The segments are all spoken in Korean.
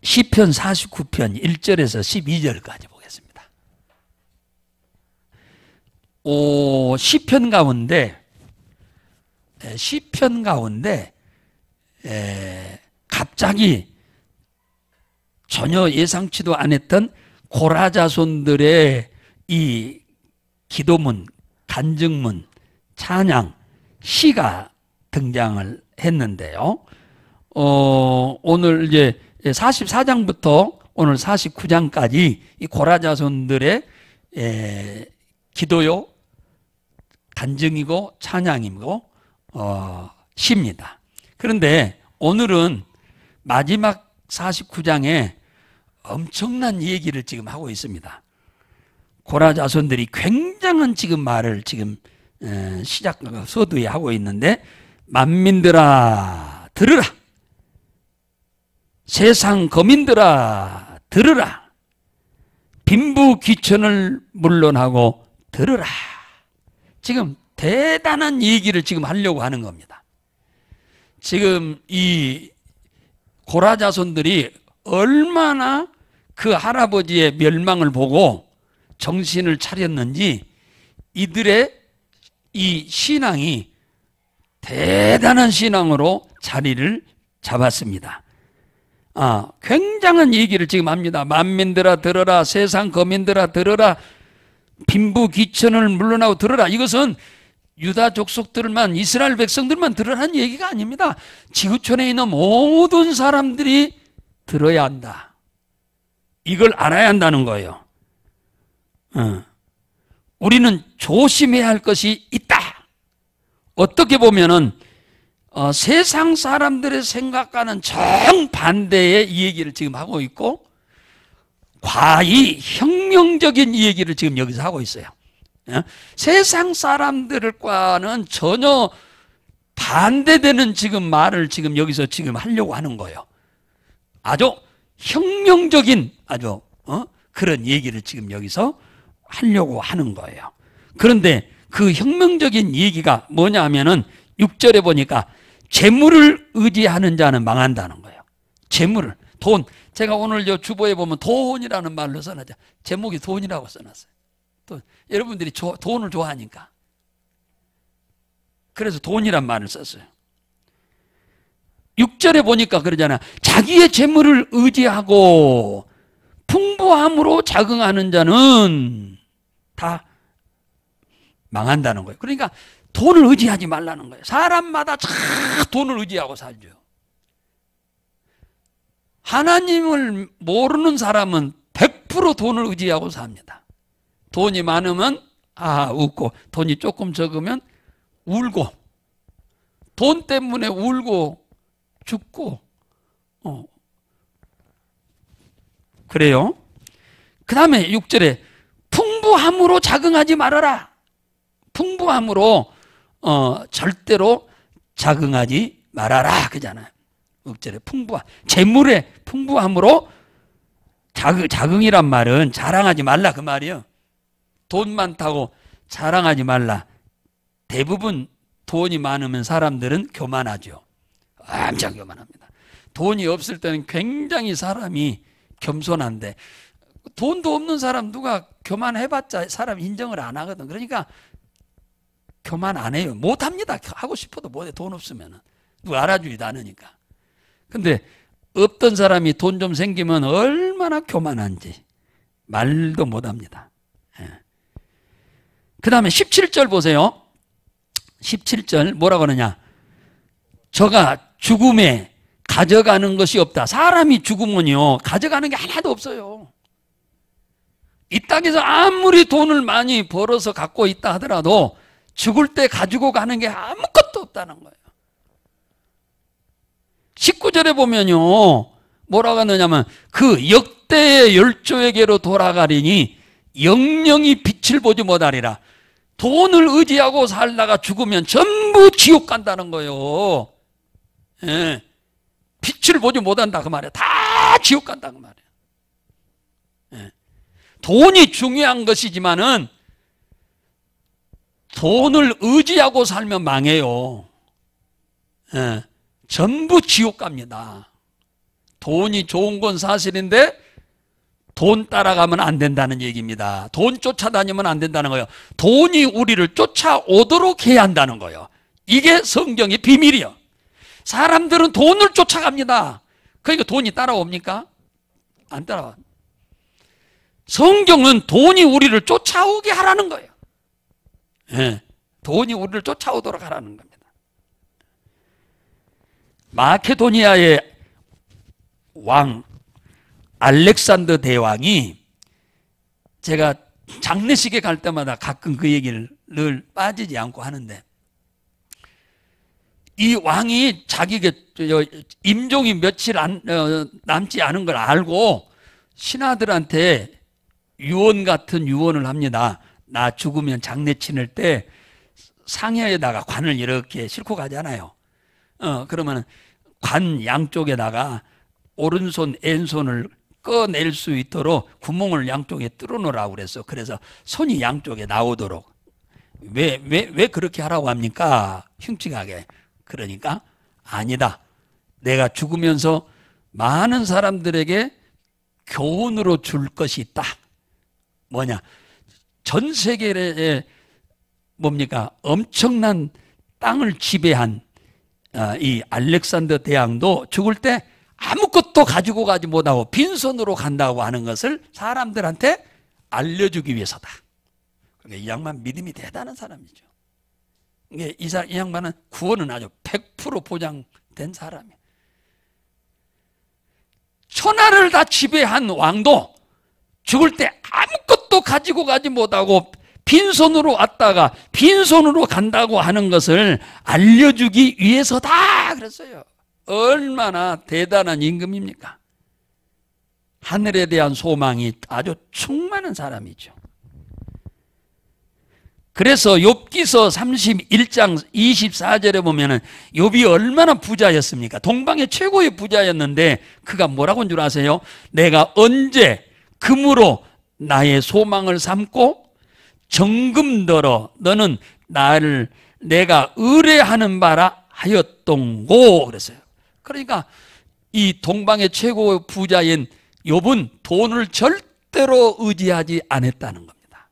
시편 49편 1절에서 12절까지 보겠습니다. 시편 가운데 갑자기 전혀 예상치도 않았던 고라 자손들의 이 기도문, 간증문, 찬양, 시가 등장을 했는데요. 오늘 이제 44장부터 오늘 49장까지 이 고라 자손들의 기도요, 간증이고 찬양이고 시입니다. 그런데 오늘은 마지막 49장에 엄청난 얘기를 지금 하고 있습니다. 고라 자손들이 굉장한 지금 말을 지금 시작 서두에 하고 있는데, 만민들아 들으라, 세상 거민들아 들으라, 빈부 귀천을 물론하고 들으라. 지금 대단한 얘기를 지금 하려고 하는 겁니다. 지금 이 고라 자손들이 얼마나 그 할아버지의 멸망을 보고 정신을 차렸는지 이들의 이 신앙이 대단한 신앙으로 자리를 잡았습니다. 굉장한 얘기를 지금 합니다. 만민들아 들어라, 세상 거민들아 들어라, 빈부 귀천을 물러나고 들어라. 이것은 유다 족속들만, 이스라엘 백성들만 들으라는 얘기가 아닙니다. 지구촌에 있는 모든 사람들이 들어야 한다. 이걸 알아야 한다는 거예요. 우리는 조심해야 할 것이 있다. 어떻게 보면은 세상 사람들의 생각과는 정반대의 이 얘기를 지금 하고 있고, 과히 혁명적인 이 얘기를 지금 여기서 하고 있어요. 세상 사람들과는 전혀 반대되는 지금 말을 지금 여기서 지금 하려고 하는 거예요. 아주 혁명적인 아주 그런 얘기를 지금 여기서 하려고 하는 거예요. 그런데 그 혁명적인 얘기가 뭐냐 하면은 6절에 보니까 재물을 의지하는 자는 망한다는 거예요. 재물을, 돈. 제가 오늘 저 주보에 보면 돈이라는 말로 써놨죠. 제목이 돈이라고 써놨어요. 또 여러분들이 돈을 좋아하니까. 그래서 돈이란 말을 썼어요. 6절에 보니까 그러잖아. 자기의 재물을 의지하고 풍부함으로 자긍하는 자는 다 망한다는 거예요. 그러니까 돈을 의지하지 말라는 거예요. 사람마다 다 돈을 의지하고 살죠. 하나님을 모르는 사람은 100% 돈을 의지하고 삽니다. 돈이 많으면 웃고, 돈이 조금 적으면 울고, 돈 때문에 울고 죽고 그래요. 그 다음에 6절에 풍부함으로 자긍하지 말아라. 풍부함으로 절대로 자긍하지 말아라 그잖아요. 6절에 풍부함, 재물의 풍부함으로 자긍이란 말은 자랑하지 말라 그 말이에요. 돈 많다고 자랑하지 말라. 대부분 돈이 많으면 사람들은 교만하죠. 엄청 교만합니다. 돈이 없을 때는 굉장히 사람이 겸손한데, 돈도 없는 사람 누가 교만해봤자 사람 인정을 안 하거든. 그러니까 교만 안 해요. 못합니다. 하고 싶어도 못해. 돈 없으면 누가 알아주지도 않으니까. 근데 없던 사람이 돈 좀 생기면 얼마나 교만한지 말도 못합니다. 그 다음에 17절 보세요. 17절 뭐라고 하느냐. 저가 죽음에 가져가는 것이 없다. 사람이 죽으면요 가져가는 게 하나도 없어요. 이 땅에서 아무리 돈을 많이 벌어서 갖고 있다 하더라도 죽을 때 가지고 가는 게 아무것도 없다는 거예요. 19절에 보면요 뭐라고 하느냐면 그 역대의 열조에게로 돌아가리니 영영이 빛을 보지 못하리라. 돈을 의지하고 살다가 죽으면 전부 지옥 간다는 거예요. 예. 빛을 보지 못한다 그 말이야. 다 지옥 간다 그 말이야. 예. 돈이 중요한 것이지만은 돈을 의지하고 살면 망해요. 예. 전부 지옥 갑니다. 돈이 좋은 건 사실인데 돈 따라가면 안 된다는 얘기입니다. 돈 쫓아다니면 안 된다는 거예요. 돈이 우리를 쫓아오도록 해야 한다는 거예요. 이게 성경의 비밀이에요. 사람들은 돈을 쫓아갑니다. 그러니까 돈이 따라옵니까? 안 따라와. 성경은 돈이 우리를 쫓아오게 하라는 거예요. 네, 돈이 우리를 쫓아오도록 하라는 겁니다. 마케도니아의 왕 알렉산더 대왕이, 제가 장례식에 갈 때마다 가끔 그 얘기를 늘 빠지지 않고 하는데, 이 왕이 자기가 임종이 며칠 남지 않은 걸 알고 신하들한테 유언 같은 유언을 합니다. 나 죽으면 장례 치를 때 상여에다가 관을 이렇게 싣고 가잖아요. 그러면 관 양쪽에다가 오른손 왼손을 꺼낼 수 있도록 구멍을 양쪽에 뚫어놓으라고 그랬어. 그래서 손이 양쪽에 나오도록. 왜 그렇게 하라고 합니까? 흉측하게. 그러니까 아니다. 내가 죽으면서 많은 사람들에게 교훈으로 줄 것이 있다. 뭐냐? 전 세계에 뭡니까? 엄청난 땅을 지배한 이 알렉산더 대왕도 죽을 때 아무것도 가지고 가지 못하고 빈손으로 간다고 하는 것을 사람들한테 알려주기 위해서다. 그러니까 이 양반 믿음이 대단한 사람이죠. 이 양반은 구원은 아주 100% 보장된 사람이에요. 천하를 다 지배한 왕도 죽을 때 아무것도 가지고 가지 못하고 빈손으로 왔다가 빈손으로 간다고 하는 것을 알려주기 위해서다 그랬어요. 얼마나 대단한 임금입니까? 하늘에 대한 소망이 아주 충만한 사람이죠. 그래서 욥기서 31장 24절에 보면은 욥이 얼마나 부자였습니까? 동방의 최고의 부자였는데 그가 뭐라고 한 줄 아세요? 내가 언제 금으로 나의 소망을 삼고 정금더러 너는 나를 내가 의뢰하는 바라 하였동고 그랬어요. 그러니까 이 동방의 최고 부자인 욥은 돈을 절대로 의지하지 않았다는 겁니다.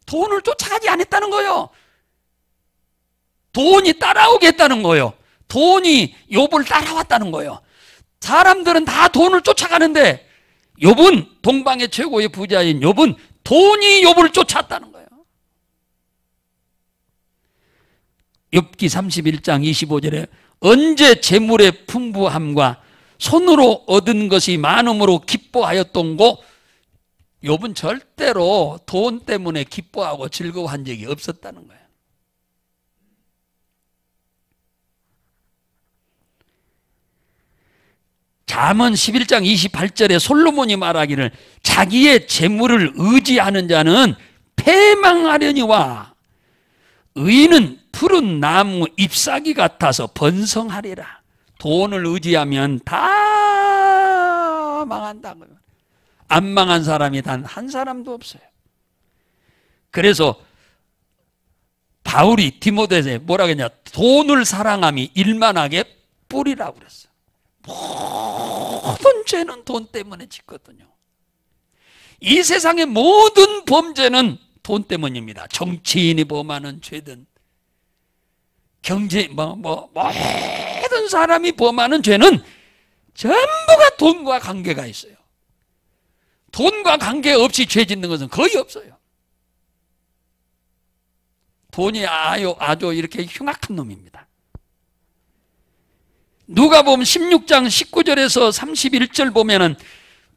돈을 쫓아가지 않았다는 거예요. 돈이 따라오겠다는 거예요. 돈이 욥을 따라왔다는 거예요. 사람들은 다 돈을 쫓아가는데 욥은, 동방의 최고의 부자인 욥은 돈이 욥을 쫓았다는 거예요. 욥기 31장 25절에 언제 재물의 풍부함과 손으로 얻은 것이 많음으로 기뻐하였던고. 욥은 절대로 돈 때문에 기뻐하고 즐거워한 적이 없었다는 거예요. 잠언 11장 28절에 솔로몬이 말하기를 자기의 재물을 의지하는 자는 패망하려니와 의인은 푸른 나무 잎사귀 같아서 번성하리라. 돈을 의지하면 다 망한다고요. 안 망한 사람이 단 한 사람도 없어요. 그래서 바울이 디모데에 뭐라 그랬냐? 돈을 사랑함이 일만하게 뿌리라고 그랬어요. 모든 죄는 돈 때문에 짓거든요. 이 세상의 모든 범죄는 돈 때문입니다. 정치인이 범하는 죄든 모든 사람이 범하는 죄는 전부가 돈과 관계가 있어요. 돈과 관계없이 죄 짓는 것은 거의 없어요. 돈이 아주 이렇게 흉악한 놈입니다. 누가복음 16장 19절에서 31절 보면은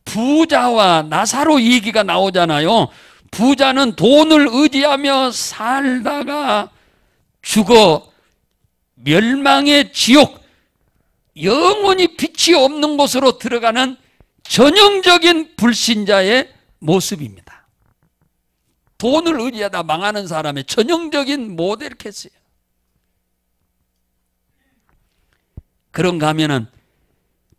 부자와 나사로 얘기가 나오잖아요. 부자는 돈을 의지하며 살다가 죽어 멸망의 지옥, 영원히 빛이 없는 곳으로 들어가는 전형적인 불신자의 모습입니다. 돈을 의지하다 망하는 사람의 전형적인 모델 케이스예요. 그런가 하면은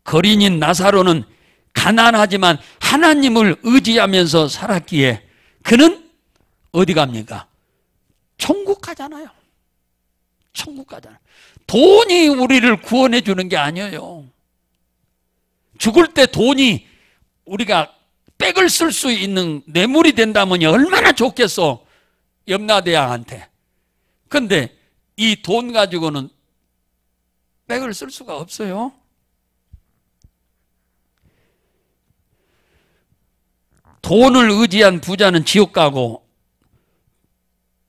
거린인 나사로는 가난하지만 하나님을 의지하면서 살았기에 그는 어디 갑니까? 천국 가잖아요. 천국 가잖아요. 돈이 우리를 구원해 주는 게 아니에요. 죽을 때 돈이 우리가 백을 쓸 수 있는 뇌물이 된다면 얼마나 좋겠어, 염라대왕한테. 근데 이 돈 가지고는 백을 쓸 수가 없어요. 돈을 의지한 부자는 지옥 가고,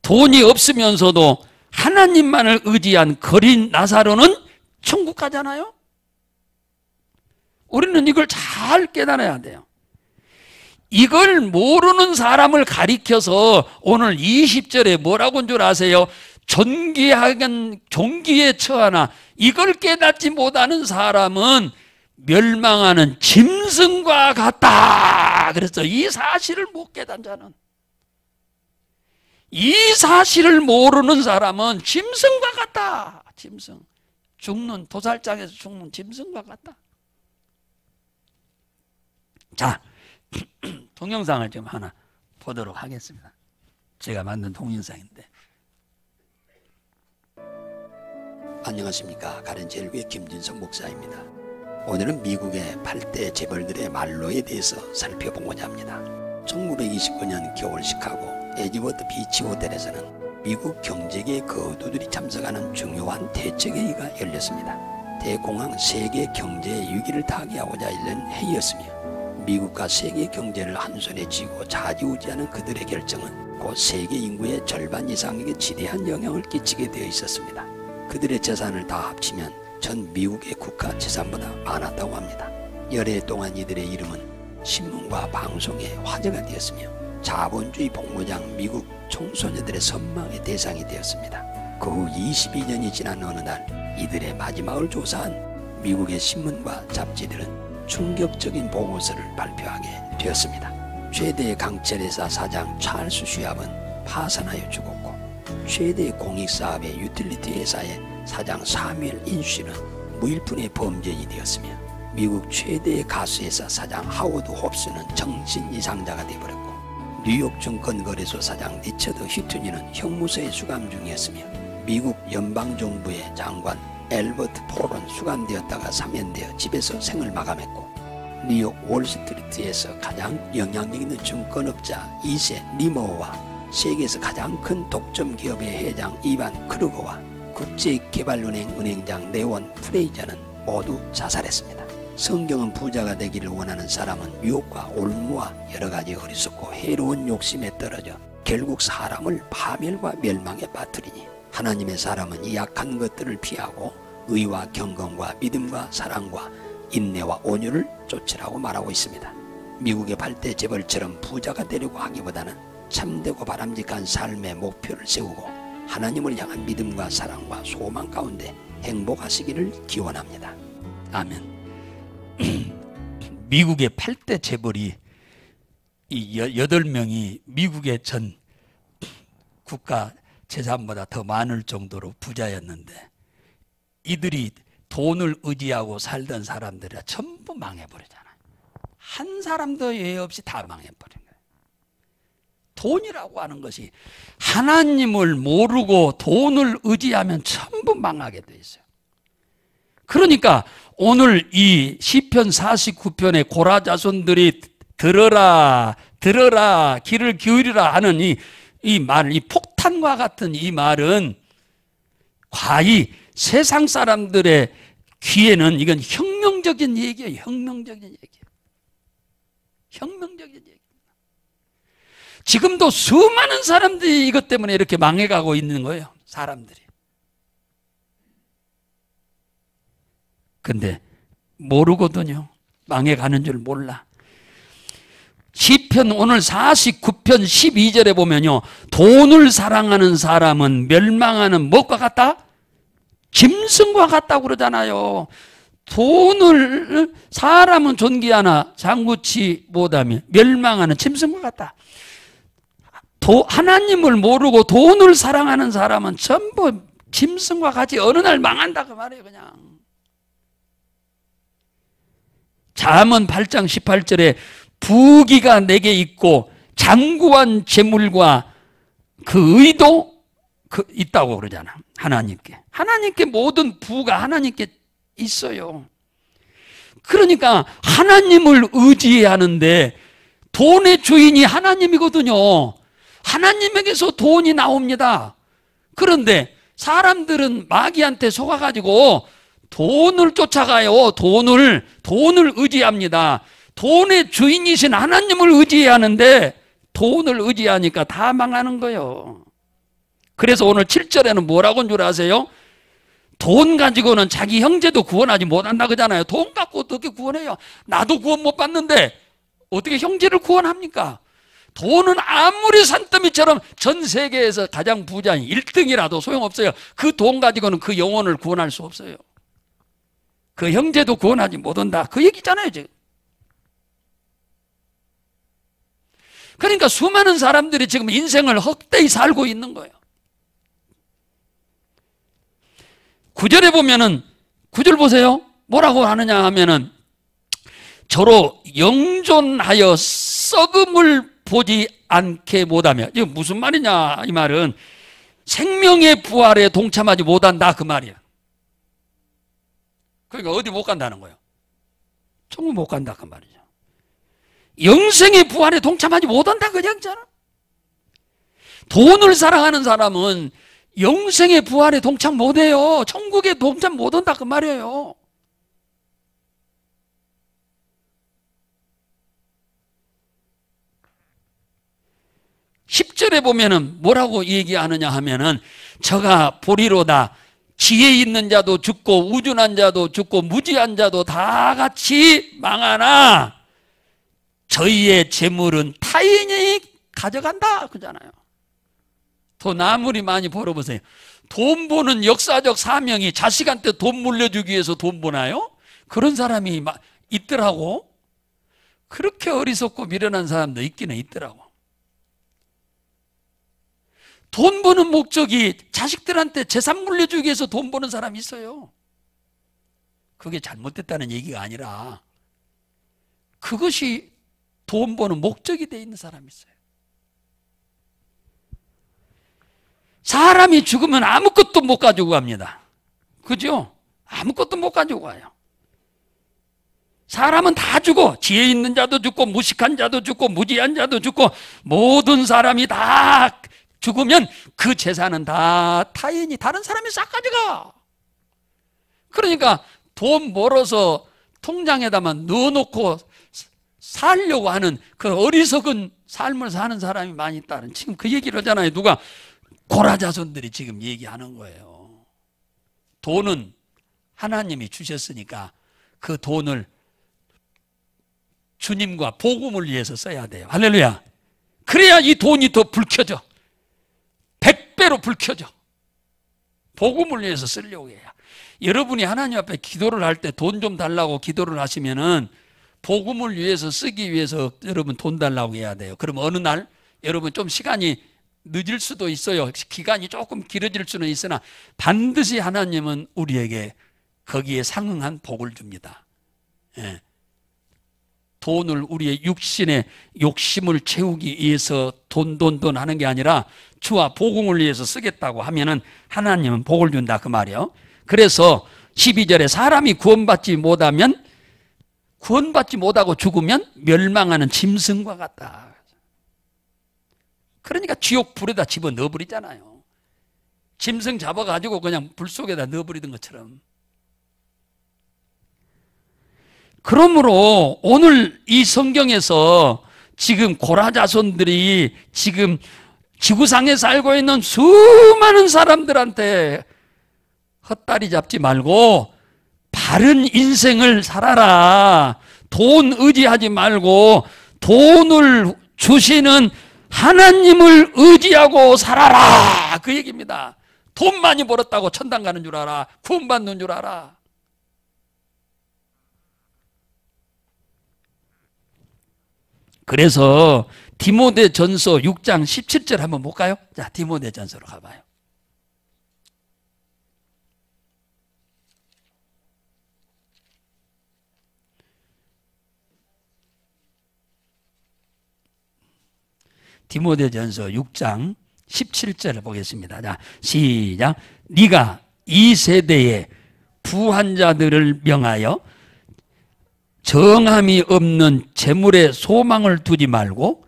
돈이 없으면서도 하나님만을 의지한 거린 나사로는 천국 가잖아요. 우리는 이걸 잘 깨달아야 돼요. 이걸 모르는 사람을 가리켜서 오늘 20절에 뭐라고 한 줄 아세요? 존귀에 처하나 이걸 깨닫지 못하는 사람은 멸망하는 짐승과 같다. 그래서 이 사실을 못 깨닫는 자는, 이 사실을 모르는 사람은 짐승과 같다. 짐승. 죽는, 도살장에서 죽는 짐승과 같다. 자, 동영상을 좀 하나 보도록 하겠습니다. 제가 만든 동영상인데. 안녕하십니까. 가렌제일교회 김진석 목사입니다. 오늘은 미국의 8대 재벌들의 말로에 대해서 살펴보고자 합니다. 1929년 겨울 시카고 에지워드 비치 호텔에서는 미국 경제계 거두들이 참석하는 중요한 대책회의가 열렸습니다. 대공황 세계 경제의 위기를 타개하고자 열린 회의였으며, 미국과 세계 경제를 한 손에 쥐고 좌지우지하는 그들의 결정은 곧 세계 인구의 절반 이상에게 지대한 영향을 끼치게 되어 있었습니다. 그들의 재산을 다 합치면 전 미국의 국가 재산보다 많았다고 합니다. 열해 동안 이들의 이름은 신문과 방송에 화제가 되었으며, 자본주의 본고장 미국 청소년들의 선망의 대상이 되었습니다. 그 후 22년이 지난 어느 날 이들의 마지막을 조사한 미국의 신문과 잡지들은 충격적인 보고서를 발표하게 되었습니다. 최대의 강철회사 사장 찰스 슈왑은 파산하여 죽었고, 최대의 공익사업의 유틸리티 회사의 사장 사뮤엘 인쉬는 무일푼의 범죄인이 되었으며, 미국 최대의 가수회사 사장 하워드 홉스는 정신 이상자가 되어버렸고, 뉴욕 증권거래소 사장 리처드 휘트니는 형무소에 수감 중이었으며, 미국 연방정부의 장관 엘버트 폴은 수감되었다가 사면되어 집에서 생을 마감했고, 뉴욕 월스트리트에서 가장 영향력 있는 증권업자 2세 리머와 세계에서 가장 큰 독점 기업의 회장 이반 크루거와 국제개발은행 은행장 네원 프레이저는 모두 자살했습니다. 성경은 부자가 되기를 원하는 사람은 유혹과 올무와 여러가지 어리석고 해로운 욕심에 떨어져 결국 사람을 파멸과 멸망에 빠뜨리니, 하나님의 사람은 이 약한 것들을 피하고 의와 경건과 믿음과 사랑과 인내와 온유를 쫓으라고 말하고 있습니다. 미국의 8대 재벌처럼 부자가 되려고 하기보다는 참되고 바람직한 삶의 목표를 세우고 하나님을 향한 믿음과 사랑과 소망 가운데 행복하시기를 기원합니다. 아멘. 미국의 8대 재벌이 이 8명이 미국의 전 국가 재산보다 더 많을 정도로 부자였는데, 이들이 돈을 의지하고 살던 사람들이 전부 망해버리잖아요. 한 사람도 예외 없이 다 망해버린 거예요. 돈이라고 하는 것이 하나님을 모르고 돈을 의지하면 전부 망하게 돼 있어요. 그러니까 오늘 이 시편 49편의 고라 자손들이 들어라 들어라 귀를 기울이라 하는 이 말, 이 폭탄과 같은 이 말은 과히 세상 사람들의 귀에는 이건 혁명적인 얘기예요. 혁명적인 얘기예요. 혁명적인 얘기입니다. 지금도 수많은 사람들이 이것 때문에 이렇게 망해가고 있는 거예요. 사람들이. 근데 모르거든요. 망해가는 줄 몰라. 시편 오늘 49편 12절에 보면요, 돈을 사랑하는 사람은 멸망하는 무엇과 같다? 짐승과 같다고 그러잖아요. 돈을 사람은 존귀하나 장구치 못하며 멸망하는 짐승과 같다. 하나님을 모르고 돈을 사랑하는 사람은 전부 짐승과 같이 어느 날 망한다 그 말이에요. 그냥. 잠언 8장 18절에 부귀가 내게 있고 장구한 재물과 그 의도 있다고 그러잖아. 하나님께 모든 부가 하나님께 있어요. 그러니까 하나님을 의지해야 하는데 돈의 주인이 하나님이거든요. 하나님에게서 돈이 나옵니다. 그런데 사람들은 마귀한테 속아가지고 돈을 쫓아가요. 돈을 의지합니다. 돈의 주인이신 하나님을 의지해야 하는데 돈을 의지하니까 다 망하는 거예요. 그래서 오늘 7절에는 뭐라고 한 줄 아세요? 돈 가지고는 자기 형제도 구원하지 못한다 그러잖아요. 돈 갖고 어떻게 구원해요? 나도 구원 못 받는데 어떻게 형제를 구원합니까? 돈은 아무리 산더미처럼 전 세계에서 가장 부자인 1등이라도 소용없어요. 그 돈 가지고는 그 영혼을 구원할 수 없어요. 그 형제도 구원하지 못한다. 그 얘기잖아요, 지금. 그러니까 수많은 사람들이 지금 인생을 헛되이 살고 있는 거예요. 9절에 보면은, 9절 보세요. 뭐라고 하느냐 하면은, 저로 영존하여 썩음을 보지 않게 못하며. 이거 무슨 말이냐, 이 말은. 생명의 부활에 동참하지 못한다, 그 말이야. 그러니까 어디 못 간다는 거예요? 천국 못 간다, 그 말이죠. 영생의 부활에 동참하지 못한다, 그냥 잖아. 돈을 사랑하는 사람은 영생의 부활에 동참 못해요. 천국에 동참 못한다, 그 말이에요. (10절에) 보면은 뭐라고 얘기하느냐 하면은, 저가 보리로다. 지혜 있는 자도 죽고 우준한 자도 죽고 무지한 자도 다 같이 망하나 저희의 재물은 타인이 가져간다 그러잖아요. 돈 아무리 많이 벌어보세요. 돈 버는 역사적 사명이 자식한테 돈 물려주기 위해서 돈 버나요? 그런 사람이 있더라고. 그렇게 어리석고 미련한 사람도 있기는 있더라고. 돈 버는 목적이 자식들한테 재산 물려주기 위해서 돈 버는 사람이 있어요. 그게 잘못됐다는 얘기가 아니라 그것이 돈 버는 목적이 되어 있는 사람이 있어요. 사람이 죽으면 아무것도 못 가지고 갑니다. 그죠? 아무것도 못 가지고 가요. 사람은 다 죽어. 지혜 있는 자도 죽고 무식한 자도 죽고 무지한 자도 죽고 모든 사람이 다 죽으면 그 재산은 다 타인이 다른 사람이 싹 가져가. 그러니까 돈 벌어서 통장에다만 넣어놓고 살려고 하는 그 어리석은 삶을 사는 사람이 많이 있다는, 지금 그 얘기를 하잖아요. 누가? 고라자손들이 지금 얘기하는 거예요. 돈은 하나님이 주셨으니까 그 돈을 주님과 복음을 위해서 써야 돼요. 할렐루야. 그래야 이 돈이 더 불켜져. 100배로 불켜져. 복음을 위해서 쓰려고 해요. 여러분이 하나님 앞에 기도를 할 때 돈 좀 달라고 기도를 하시면은 복음을 위해서 쓰기 위해서 여러분 돈 달라고 해야 돼요. 그럼 어느 날 여러분 좀 시간이 늦을 수도 있어요. 기간이 조금 길어질 수는 있으나 반드시 하나님은 우리에게 거기에 상응한 복을 줍니다. 예. 돈을 우리의 육신의 욕심을 채우기 위해서 돈 하는 게 아니라 주와 복음을 위해서 쓰겠다고 하면은 하나님은 복을 준다 그 말이에요. 그래서 12절에 사람이 구원받지 못하고 죽으면 멸망하는 짐승과 같다. 그러니까 지옥 불에다 집어 넣어버리잖아요. 짐승 잡아가지고 그냥 불 속에다 넣어버리던 것처럼. 그러므로 오늘 이 성경에서 지금 고라자손들이 지금 지구상에 살고 있는 수많은 사람들한테 헛다리 잡지 말고 바른 인생을 살아라. 돈 의지하지 말고 돈을 주시는 하나님을 의지하고 살아라. 그 얘기입니다. 돈 많이 벌었다고 천당 가는 줄 알아. 구원받는 줄 알아. 그래서 디모데전서 6장 17절 한번 볼까요? 자, 디모데전서로 가봐요. 디모데전서 6장 17절을 보겠습니다. 자, 시작. 네가 이 세대의 부한 자들을 명하여 정함이 없는 재물에 소망을 두지 말고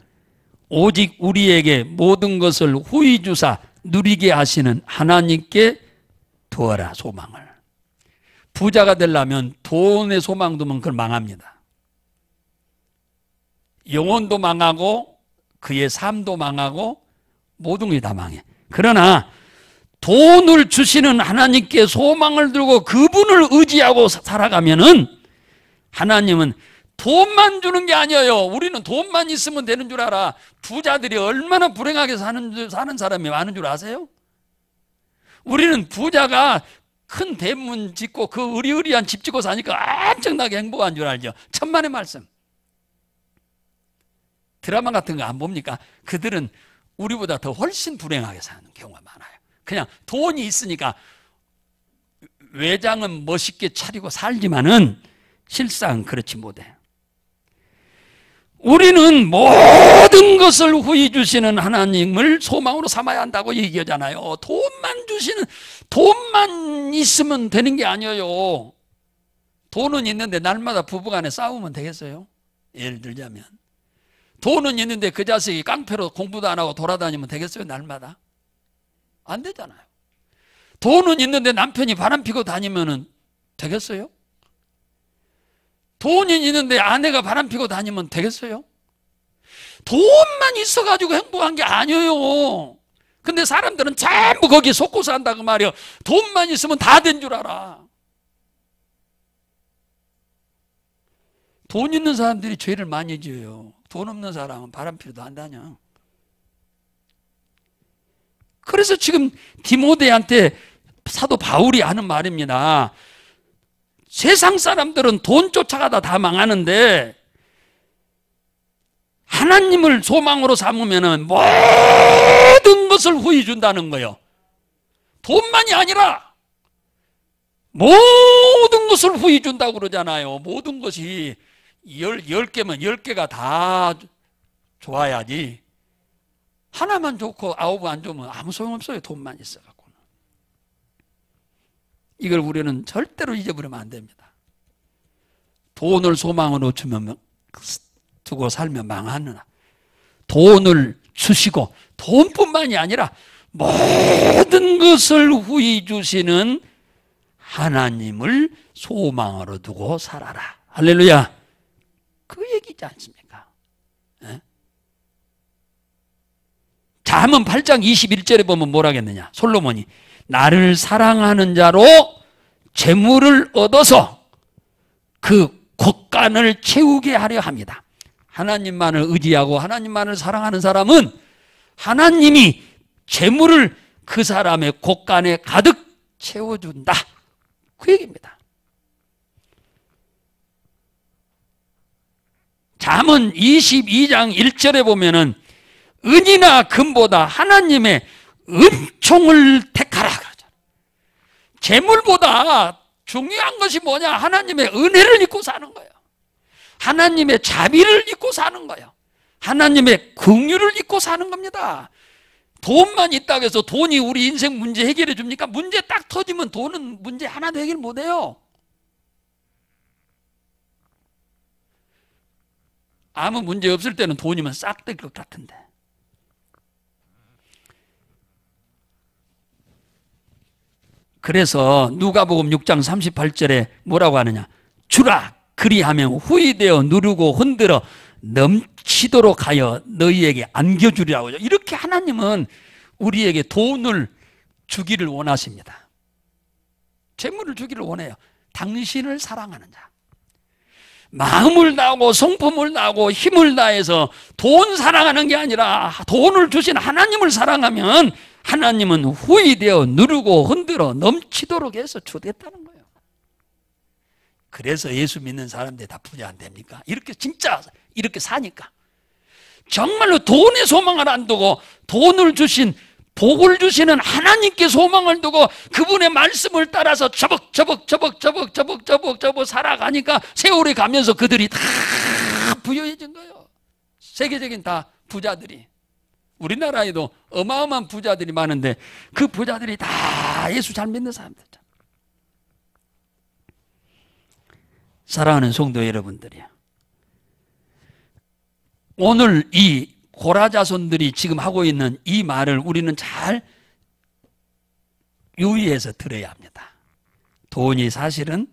오직 우리에게 모든 것을 후히 주사 누리게 하시는 하나님께 두어라, 소망을. 부자가 되려면 돈에 소망 두면 그걸 망합니다. 영혼도 망하고 그의 삶도 망하고 모든 게 다 망해. 그러나 돈을 주시는 하나님께 소망을 두고 그분을 의지하고 살아가면은 하나님은 돈만 주는 게 아니에요. 우리는 돈만 있으면 되는 줄 알아. 부자들이 얼마나 불행하게 사는 사람이 많은 줄 아세요? 우리는 부자가 큰 대문 짓고 그 으리으리한 집 짓고 사니까 엄청나게 행복한 줄 알죠. 천만의 말씀. 드라마 같은 거 안 봅니까? 그들은 우리보다 더 훨씬 불행하게 사는 경우가 많아요. 그냥 돈이 있으니까 외장은 멋있게 차리고 살지만은 실상 그렇지 못해. 우리는 모든 것을 후히 주시는 하나님을 소망으로 삼아야 한다고 얘기하잖아요. 돈만 있으면 되는 게 아니에요. 돈은 있는데 날마다 부부간에 싸우면 되겠어요? 예를 들자면 돈은 있는데 그 자식이 깡패로 공부도 안 하고 돌아다니면 되겠어요? 날마다? 안 되잖아요. 돈은 있는데 남편이 바람 피고 다니면 되겠어요? 돈이 있는데 아내가 바람 피고 다니면 되겠어요? 돈만 있어가지고 행복한 게 아니에요. 근데 사람들은 전부 거기에 속고 산다고 말이에요. 돈만 있으면 다 된 줄 알아. 돈 있는 사람들이 죄를 많이 지어요. 돈 없는 사람은 바람 피고도 안 다녀. 그래서 지금 디모데한테 사도 바울이 하는 말입니다. 세상 사람들은 돈 쫓아가다 다 망하는데 하나님을 소망으로 삼으면 모든 것을 후히 준다는 거예요. 돈만이 아니라 모든 것을 후히 준다고 그러잖아요. 모든 것이 10개면 10개가 다 좋아야지. 하나만 좋고 9은 안 좋으면 아무 소용없어요. 돈만 있어갖고는. 이걸 우리는 절대로 잊어버리면 안 됩니다. 돈을 소망으로 두고 살면 망하느나 돈을 주시고 돈뿐만이 아니라 모든 것을 후히 주시는 하나님을 소망으로 두고 살아라. 할렐루야. 그 얘기지 않습니까? 예? 잠언 8장 21절에 보면 뭐라 하겠느냐. 솔로몬이 나를 사랑하는 자로 재물을 얻어서 그 곳간을 채우게 하려 합니다. 하나님만을 의지하고 하나님만을 사랑하는 사람은 하나님이 재물을 그 사람의 곳간에 가득 채워준다. 그 얘기입니다. 잠언 22장 1절에 보면은 은이나 금보다 하나님의 은총을 택하라 그러잖아요. 재물보다 중요한 것이 뭐냐? 하나님의 은혜를 잊고 사는 거예요. 하나님의 자비를 잊고 사는 거예요. 하나님의 긍휼을 잊고 사는 겁니다. 돈만 있다고 해서 돈이 우리 인생 문제 해결해 줍니까? 문제 딱 터지면 돈은 문제 하나도 해결 못 해요. 아무 문제 없을 때는 돈이면 싹 될 것 같은데. 그래서 누가복음 6장 38절에 뭐라고 하느냐. 주라 그리하면 후히 되어 누르고 흔들어 넘치도록 하여 너희에게 안겨주리라고. 이렇게 하나님은 우리에게 돈을 주기를 원하십니다. 재물을 주기를 원해요. 당신을 사랑하는 자. 마음을 다하고 성품을 다하고 힘을 다해서 돈 사랑하는 게 아니라 돈을 주신 하나님을 사랑하면 하나님은 후히 되어 누르고 흔들어 넘치도록 해서 주겠다는 거예요. 그래서 예수 믿는 사람들이 다 부자 안 됩니까? 이렇게 진짜 이렇게 사니까. 정말로 돈에 소망을 안 두고 돈을 주신 복을 주시는 하나님께 소망을 두고 그분의 말씀을 따라서 저벅 살아가니까 세월이 가면서 그들이 다 부유해진 거예요. 세계적인 다 부자들이. 우리나라에도 어마어마한 부자들이 많은데 그 부자들이 다 예수 잘 믿는 사람들. 사랑하는 성도 여러분들이요, 오늘 이 고라 자손들이 지금 하고 있는 이 말을 우리는 잘 유의해서 들어야 합니다. 돈이 사실은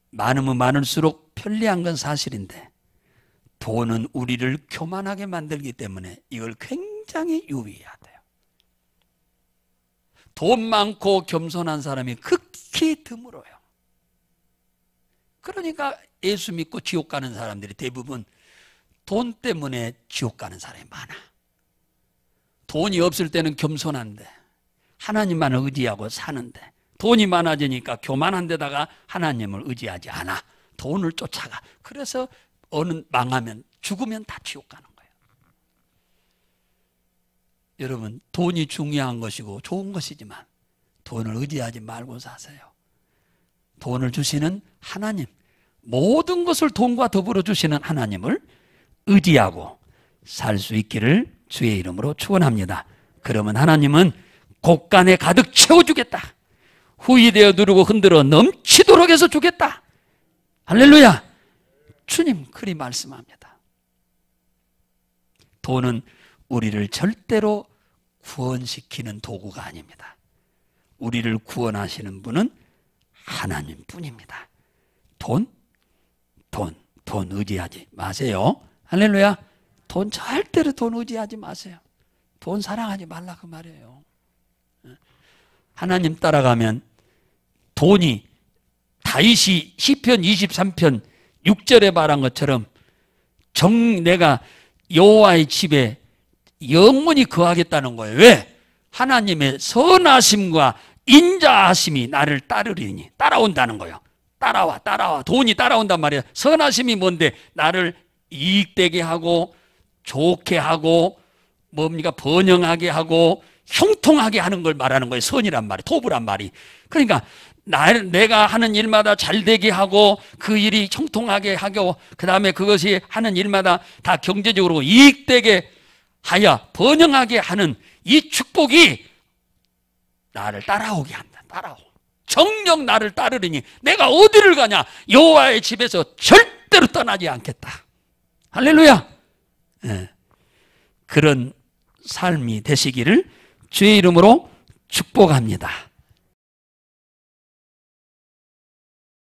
많으면 많을수록 편리한 건 사실인데 돈은 우리를 교만하게 만들기 때문에 이걸 굉장히 유의해야 돼요. 돈 많고 겸손한 사람이 극히 드물어요. 그러니까 예수 믿고 지옥 가는 사람들이 대부분 돈 때문에 지옥 가는 사람이 많아. 돈이 없을 때는 겸손한데 하나님만 의지하고 사는데 돈이 많아지니까 교만한 데다가 하나님을 의지하지 않아. 돈을 쫓아가. 그래서 어느 망하면 죽으면 다 지옥 가는 거예요. 여러분, 돈이 중요한 것이고 좋은 것이지만 돈을 의지하지 말고 사세요. 돈을 주시는 하나님, 모든 것을 돈과 더불어 주시는 하나님을 의지하고 살 수 있기를 주의 이름으로 축원합니다. 그러면 하나님은 곳간에 가득 채워주겠다. 후이되어 누르고 흔들어 넘치도록 해서 주겠다. 할렐루야. 주님 그리 말씀합니다. 돈은 우리를 절대로 구원시키는 도구가 아닙니다. 우리를 구원하시는 분은 하나님뿐입니다. 돈 의지하지 마세요. 할렐루야. 돈 절대로 돈 의지하지 마세요. 돈 사랑하지 말라 그 말이에요. 하나님 따라가면 돈이 다윗이 시편 23편 6절에 말한 것처럼 내가 여호와의 집에 영원히 거하겠다는 거예요. 왜? 하나님의 선하심과 인자하심이 나를 따르리니, 따라온다는 거예요. 따라와. 돈이 따라온단 말이에요. 선하심이 뭔데? 나를 이익되게 하고 좋게 하고 뭡니까? 번영하게 하고 형통하게 하는 걸 말하는 거예요. 선이란 말이, 도부란 말이. 그러니까 내가 하는 일마다 잘 되게 하고 그 일이 형통하게 하고 그 다음에 그것이 하는 일마다 다 경제적으로 이익되게 하여 번영하게 하는 이 축복이 나를 따라오게 한다. 정녕 나를 따르리니 내가 어디를 가냐? 여호와의 집에서 절대로 떠나지 않겠다. 할렐루야. 네. 그런 삶이 되시기를 주의 이름으로 축복합니다.